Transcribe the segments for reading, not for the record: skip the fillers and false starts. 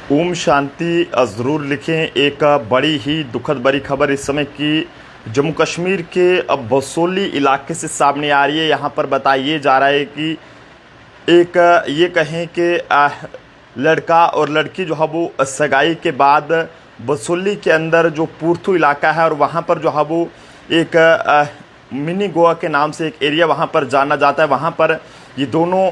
ओम शांति ज़रूर लिखें। एक बड़ी ही दुखद बड़ी खबर इस समय की जम्मू कश्मीर के बसोली इलाके से सामने आ रही है। यहाँ पर बताया जा रहा है कि एक ये कहें कि लड़का और लड़की जो है वो सगाई के बाद बसोली के अंदर जो पूर्थू इलाका है और वहाँ पर जो है वो एक मिनी गोवा के नाम से एक एरिया वहाँ पर जाना जाता है। वहाँ पर ये दोनों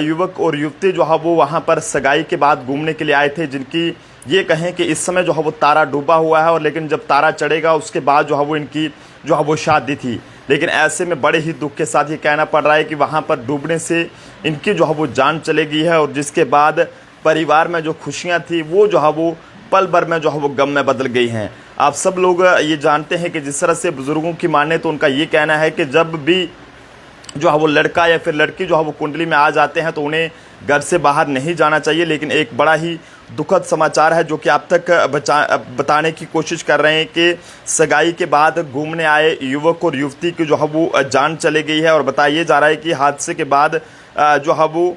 युवक और युवती जो है वो वहाँ पर सगाई के बाद घूमने के लिए आए थे, जिनकी ये कहें कि इस समय जो है वो तारा डूबा हुआ है और लेकिन जब तारा चढ़ेगा उसके बाद जो है वो इनकी जो है वो शादी थी। लेकिन ऐसे में बड़े ही दुख के साथ ये कहना पड़ रहा है कि वहाँ पर डूबने से इनकी जो है वो जान चली गई है और जिसके बाद परिवार में जो खुशियाँ थी वो जो है वो पल भर में जो है वो गम में बदल गई हैं। आप सब लोग ये जानते हैं कि जिस तरह से बुज़ुर्गों की माने तो उनका ये कहना है कि जब भी जो है वो लड़का या फिर लड़की जो है वो कुंडली में आ जाते हैं तो उन्हें घर से बाहर नहीं जाना चाहिए। लेकिन एक बड़ा ही दुखद समाचार है जो कि आप तक बताने की कोशिश कर रहे हैं कि सगाई के बाद घूमने आए युवक और युवती की जो है वो जान चली गई है। और बताया जा रहा है कि हादसे के बाद जो है वो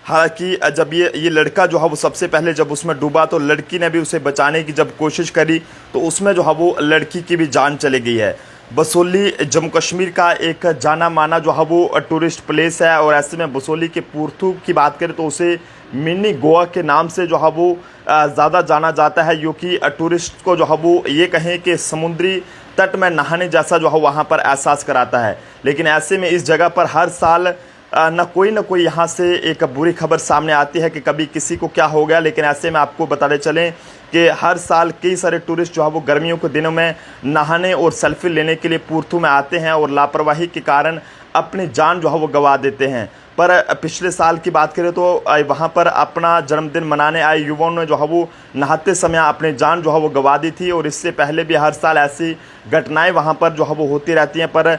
हालांकि जब ये लड़का जो है वो सबसे पहले जब उसमें डूबा तो लड़की ने भी उसे बचाने की जब कोशिश करी तो उसमें जो है वो लड़की की भी जान चली गई है। बसोली जम्मू कश्मीर का एक जाना माना जो है वो टूरिस्ट प्लेस है और ऐसे में बसोली के पूर्थू की बात करें तो उसे मिनी गोवा के नाम से जो है वो ज़्यादा जाना जाता है, जो कि टूरिस्ट को जो है वो ये कहें कि समुद्री तट में नहाने जैसा जो है वहाँ पर एहसास कराता है। लेकिन ऐसे में इस जगह पर हर साल ना कोई यहाँ से एक बुरी खबर सामने आती है कि कभी किसी को क्या हो गया। लेकिन ऐसे में आपको बताते चलें कि हर साल कई सारे टूरिस्ट जो है वो गर्मियों के दिनों में नहाने और सेल्फी लेने के लिए पूर्थू में आते हैं और लापरवाही के कारण अपनी जान जो है वो गंवा देते हैं। पर पिछले साल की बात करें तो वहाँ पर अपना जन्मदिन मनाने आए युवाओं ने जो है वो नहाते समय अपनी जान जो है वो गंवा दी थी और इससे पहले भी हर साल ऐसी घटनाएं वहाँ पर जो है वो होती रहती हैं। पर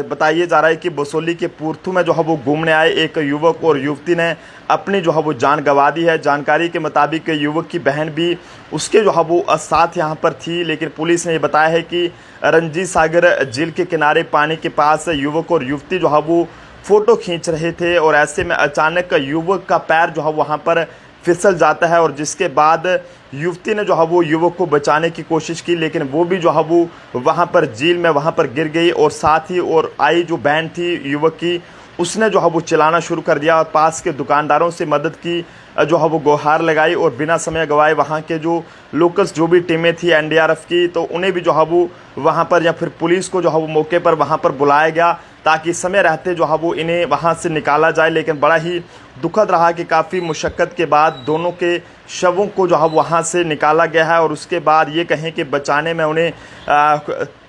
बताया जा रहा है कि बसोली के पूर्थू में जो है वो घूमने आए एक युवक और युवती ने अपनी जो है वो जान गंवा दी है। जानकारी के मुताबिक युवक की बहन भी उसके जो है वो साथ यहाँ पर थी। लेकिन पुलिस ने ये बताया है कि रंजीत सागर झील के किनारे पानी के पास युवक और युवती जो है वो फ़ोटो खींच रहे थे और ऐसे में अचानक युवक का पैर जो है वहाँ पर फिसल जाता है और जिसके बाद युवती ने जो है वो युवक को बचाने की कोशिश की, लेकिन वो भी जो है वो वहाँ पर झील में वहाँ पर गिर गई। और साथ ही और आई जो बहन थी युवक की उसने जो है वो चिल्लाना शुरू कर दिया और पास के दुकानदारों से मदद की जो है वो गुहार लगाई और बिना समय गंवाए वहाँ के जो लोकल्स जो भी टीमें थी एनडीआरएफ की तो उन्हें भी जो है वो वहाँ पर या फिर पुलिस को जो है वो मौके पर वहाँ पर बुलाया गया ताकि समय रहते जो है वो इन्हें वहाँ से निकाला जाए। लेकिन बड़ा ही दुखद रहा कि काफ़ी मुशक्क़त के बाद दोनों के शवों को जो है वहाँ से निकाला गया है और उसके बाद ये कहें कि बचाने में उन्हें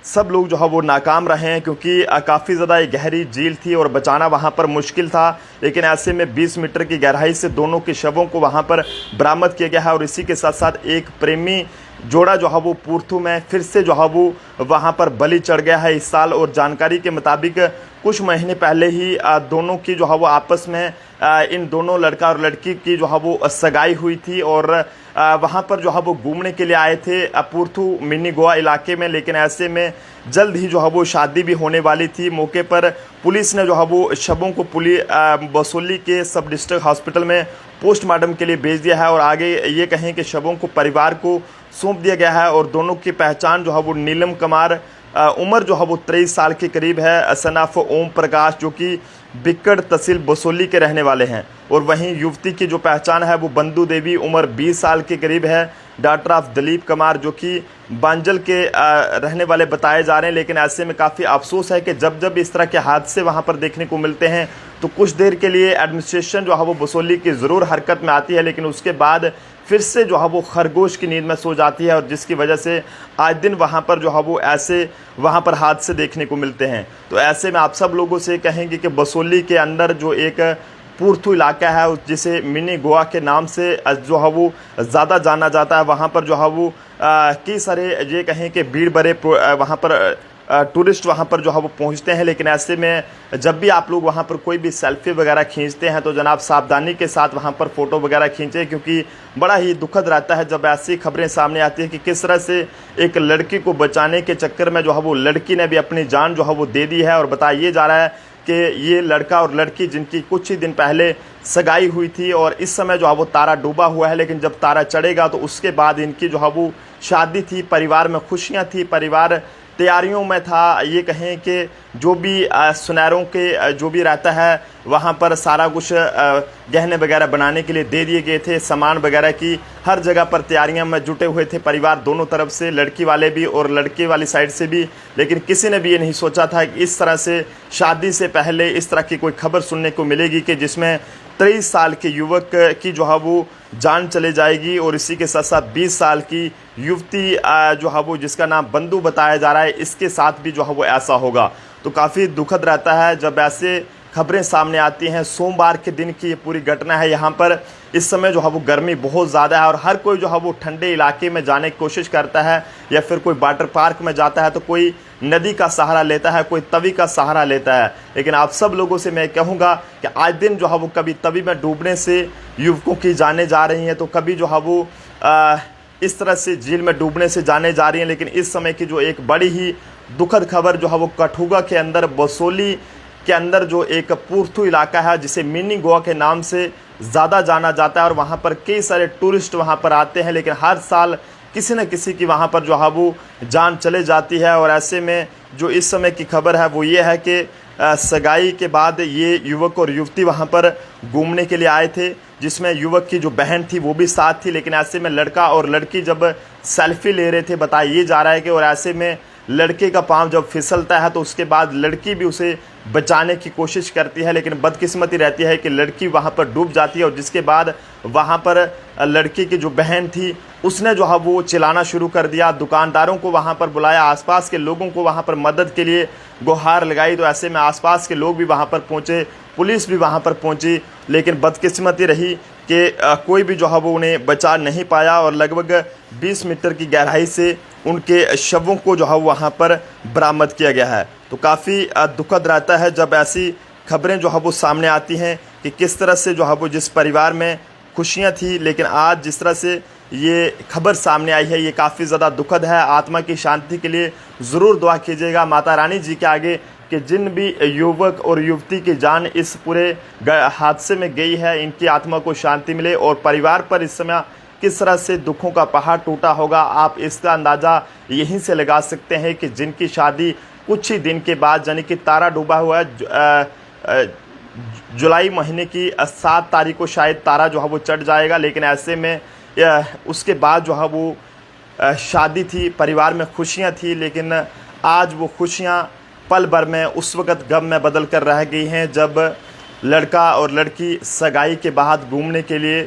सब लोग जो है वो नाकाम रहे हैं क्योंकि काफ़ी ज़्यादा गहरी झील थी और बचाना वहाँ पर मुश्किल था। लेकिन ऐसे में 20 मीटर की गहराई से दोनों के शवों को वहाँ पर बरामद किया गया है और इसी के साथ साथ एक प्रेमी जोड़ा जो है वो पूर्थू में फिर से जो है वो वहाँ पर बलि चढ़ गया है इस साल। और जानकारी के मुताबिक कुछ महीने पहले ही दोनों की जो है वो आपस में इन दोनों लड़का और लड़की की जो है वो सगाई हुई थी और वहाँ पर जो है वो घूमने के लिए आए थे पूर्थू मिनी गोवा इलाके में। लेकिन ऐसे में जल्द ही जो है वो शादी भी होने वाली थी। मौके पर पुलिस ने जो है वो शवों को बसोली के सब डिस्ट्रिक्ट हॉस्पिटल में पोस्टमार्टम के लिए भेज दिया है और आगे ये कहें कि शवों को परिवार को सौंप दिया गया है। और दोनों की पहचान जो है वो नीलम कुमार उम्र जो है वो 23 साल के करीब है, सन ऑफ ओम प्रकाश जो कि बिक्कड़ तहसील बसोली के रहने वाले हैं। और वहीं युवती की जो पहचान है वो बंदू देवी उम्र 20 साल के करीब है, डॉक्टर ऑफ दिलीप कुमार जो कि बांजल के रहने वाले बताए जा रहे हैं। लेकिन ऐसे में काफ़ी अफसोस है कि जब जब इस तरह के हादसे वहाँ पर देखने को मिलते हैं तो कुछ देर के लिए एडमिनिस्ट्रेशन जो है वो बसोली की ज़रूर हरकत में आती है, लेकिन उसके बाद फिर से जो है वो खरगोश की नींद में सो जाती है और जिसकी वजह से आज दिन वहाँ पर जो है वो ऐसे वहाँ पर हादसे देखने को मिलते हैं। तो ऐसे में आप सब लोगों से कहेंगे कि बसोली के अंदर जो एक पूर्थू इलाका है जिसे मिनी गोवा के नाम से जो है वो ज़्यादा जाना जाता है, वहाँ पर जो है वो कई सारे ये कहें कि भीड़ भरे वहाँ पर टूरिस्ट वहाँ पर जो है वो पहुँचते हैं। लेकिन ऐसे में जब भी आप लोग वहाँ पर कोई भी सेल्फी वगैरह खींचते हैं तो जनाब सावधानी के साथ वहाँ पर फ़ोटो वगैरह खींचें, क्योंकि बड़ा ही दुखद रहता है जब ऐसी खबरें सामने आती है कि किस तरह से एक लड़की को बचाने के चक्कर में जो है वो लड़की ने भी अपनी जान जो है वो दे दी है। और बताया ये जा रहा है कि ये लड़का और लड़की जिनकी कुछ ही दिन पहले सगाई हुई थी और इस समय जो है वो तारा डूबा हुआ है, लेकिन जब तारा चढ़ेगा तो उसके बाद इनकी जो है वो शादी थी, परिवार में खुशियां थी, परिवार तैयारियों में था। ये कहें कि जो भी सुनहरों के जो भी रहता है वहाँ पर सारा कुछ गहने वगैरह बनाने के लिए दे दिए गए थे, सामान वगैरह की हर जगह पर तैयारियां में जुटे हुए थे परिवार दोनों तरफ से, लड़की वाले भी और लड़के वाली साइड से भी। लेकिन किसी ने भी ये नहीं सोचा था कि इस तरह से शादी से पहले इस तरह की कोई खबर सुनने को मिलेगी कि जिसमें 23 साल के युवक की जो है वो जान चले जाएगी और इसी के साथ साथ 20 साल की युवती जो है वो जिसका नाम बंधु बताया जा रहा है, इसके साथ भी जो है वो ऐसा होगा। तो काफ़ी दुखद रहता है जब ऐसे खबरें सामने आती हैं। सोमवार के दिन की ये पूरी घटना है। यहाँ पर इस समय जो है वो गर्मी बहुत ज़्यादा है और हर कोई जो है वो ठंडे इलाके में जाने की कोशिश करता है, या फिर कोई वाटर पार्क में जाता है तो कोई नदी का सहारा लेता है, कोई तवी का सहारा लेता है। लेकिन आप सब लोगों से मैं कहूँगा कि आज दिन जो है वो कभी तवी में डूबने से युवकों की जाने जा रही हैं, तो कभी जो है वो इस तरह से झील में डूबने से जाने जा रही हैं। लेकिन इस समय की जो एक बड़ी ही दुखद खबर जो है वो कठुआ के अंदर बसोली के अंदर जो एक पुरथू इलाका है जिसे मिनी गोवा के नाम से ज़्यादा जाना जाता है और वहाँ पर कई सारे टूरिस्ट वहाँ पर आते हैं, लेकिन हर साल किसी न किसी की वहाँ पर जो है वो जान चले जाती है। और ऐसे में जो इस समय की खबर है वो ये है कि सगाई के बाद ये युवक और युवती वहाँ पर घूमने के लिए आए थे, जिसमें युवक की जो बहन थी वो भी साथ थी। लेकिन ऐसे में लड़का और लड़की जब सेल्फी ले रहे थे, बताया ये जा रहा है कि और ऐसे में लड़के का पाँव जब फिसलता है तो उसके बाद लड़की भी उसे बचाने की कोशिश करती है, लेकिन बदकिस्मती रहती है कि लड़की वहाँ पर डूब जाती है। और जिसके बाद वहाँ पर लड़की की जो बहन थी उसने जो है वो चिल्लाना शुरू कर दिया, दुकानदारों को वहाँ पर बुलाया, आसपास के लोगों को वहाँ पर मदद के लिए गुहार लगाई। तो ऐसे में आसपास के लोग भी वहाँ पर पहुँचे, पुलिस भी वहाँ पर पहुँची, लेकिन बदकिस्मती रही कि कोई भी जो है वो उन्हें बचा नहीं पाया और लगभग 20 मीटर की गहराई से उनके शवों को जो है वहाँ पर बरामद किया गया है। तो काफ़ी दुखद रहता है जब ऐसी खबरें जो है वो सामने आती हैं कि किस तरह से जो है वो जिस परिवार में खुशियाँ थी, लेकिन आज जिस तरह से ये खबर सामने आई है ये काफ़ी ज़्यादा दुखद है। आत्मा की शांति के लिए ज़रूर दुआ कीजिएगा माता रानी जी के आगे कि जिन भी युवक और युवती की जान इस पूरे हादसे में गई है, इनकी आत्मा को शांति मिले और परिवार पर इस समय किस तरह से दुखों का पहाड़ टूटा होगा, आप इसका अंदाज़ा यहीं से लगा सकते हैं कि जिनकी शादी कुछ ही दिन के बाद, यानी कि तारा डूबा हुआ है जुलाई महीने की 7 तारीख को शायद तारा जो है वो चढ़ जाएगा। लेकिन ऐसे में उसके बाद जो है वो शादी थी, परिवार में खुशियाँ थी, लेकिन आज वो खुशियाँ पल भर में उस वक़्त गम में बदल कर रह गई हैं जब लड़का और लड़की सगाई के बाद घूमने के लिए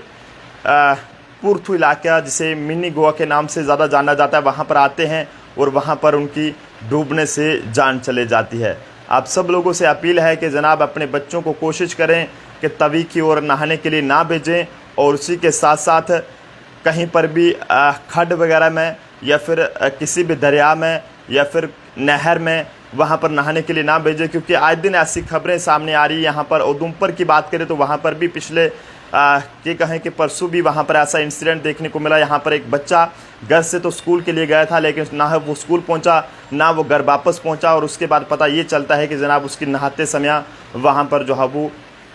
पुरथू इलाका जिसे मिनी गोवा के नाम से ज़्यादा जाना जाता है वहाँ पर आते हैं और वहाँ पर उनकी डूबने से जान चले जाती है। आप सब लोगों से अपील है कि जनाब अपने बच्चों को कोशिश करें कि तवी की ओर नहाने के लिए ना भेजें और उसी के साथ साथ कहीं पर भी खड्ड वगैरह में या फिर किसी भी दरिया में या फिर नहर में वहाँ पर नहाने के लिए ना भेजें, क्योंकि आज दिन ऐसी खबरें सामने आ रही है। यहाँ पर उधमपुर की बात करें तो वहाँ पर भी पिछले ये कहें कि परसों भी वहाँ पर ऐसा इंसिडेंट देखने को मिला। यहाँ पर एक बच्चा घर से तो स्कूल के लिए गया था, लेकिन ना वो स्कूल पहुँचा ना वो घर वापस पहुँचा और उसके बाद पता ये चलता है कि जनाब उसकी नहाते समय वहाँ पर जो है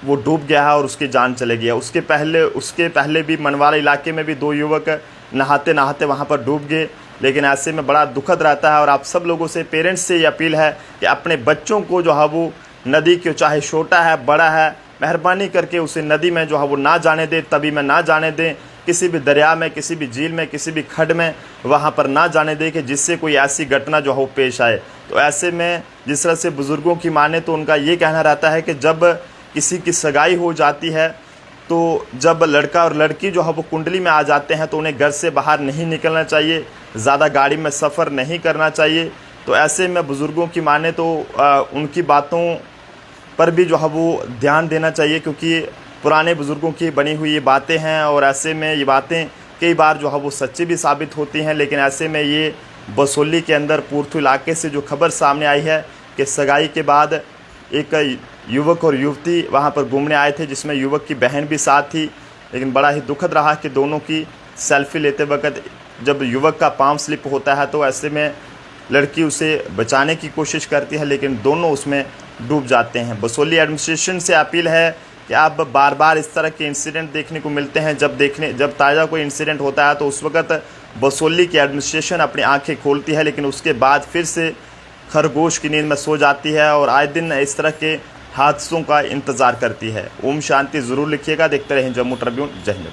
वो डूब गया है और उसकी जान चले गई है। उसके पहले भी मनवाला इलाके में भी 2 युवक नहाते नहाते वहाँ पर डूब गए। लेकिन ऐसे में बड़ा दुखद रहता है और आप सब लोगों से, पेरेंट्स से ये अपील है कि अपने बच्चों को जो है वो नदी के, चाहे छोटा है बड़ा है, मेहरबानी करके उसे नदी में जो है वो ना जाने दें, तवी में ना जाने दें, किसी भी दरिया में, किसी भी झील में, किसी भी खड्ड में वहाँ पर ना जाने दें कि जिससे कोई ऐसी घटना जो है वो पेश आए। तो ऐसे में जिस तरह से बुज़ुर्गों की माने तो उनका ये कहना रहता है कि जब किसी की सगाई हो जाती है तो जब लड़का और लड़की जो है वो कुंडली में आ जाते हैं तो उन्हें घर से बाहर नहीं निकलना चाहिए, ज़्यादा गाड़ी में सफ़र नहीं करना चाहिए। तो ऐसे में बुज़ुर्गों की माने तो उनकी बातों पर भी जो है वो ध्यान देना चाहिए, क्योंकि पुराने बुज़ुर्गों की बनी हुई ये बातें हैं और ऐसे में ये बातें कई बार जो है वो सच्ची भी साबित होती हैं। लेकिन ऐसे में ये बसोली के अंदर पूर्थू इलाके से जो खबर सामने आई है कि सगाई के बाद एक युवक और युवती वहां पर घूमने आए थे, जिसमें युवक की बहन भी साथ थी। लेकिन बड़ा ही दुखद रहा कि दोनों की सेल्फी लेते वक्त जब युवक का पांव स्लिप होता है तो ऐसे में लड़की उसे बचाने की कोशिश करती है, लेकिन दोनों उसमें डूब जाते हैं। बसोली एडमिनिस्ट्रेशन से अपील है कि आप बार बार इस तरह के इंसिडेंट देखने को मिलते हैं, जब ताज़ा कोई इंसिडेंट होता है तो उस वक्त बसोली की एडमिनिस्ट्रेशन अपनी आंखें खोलती है, लेकिन उसके बाद फिर से खरगोश की नींद में सो जाती है और आए दिन इस तरह के हादसों का इंतज़ार करती है। ओम शांति ज़रूर लिखिएगा। देखते रहें जम्मू ट्रिब्यून। जय हिंद।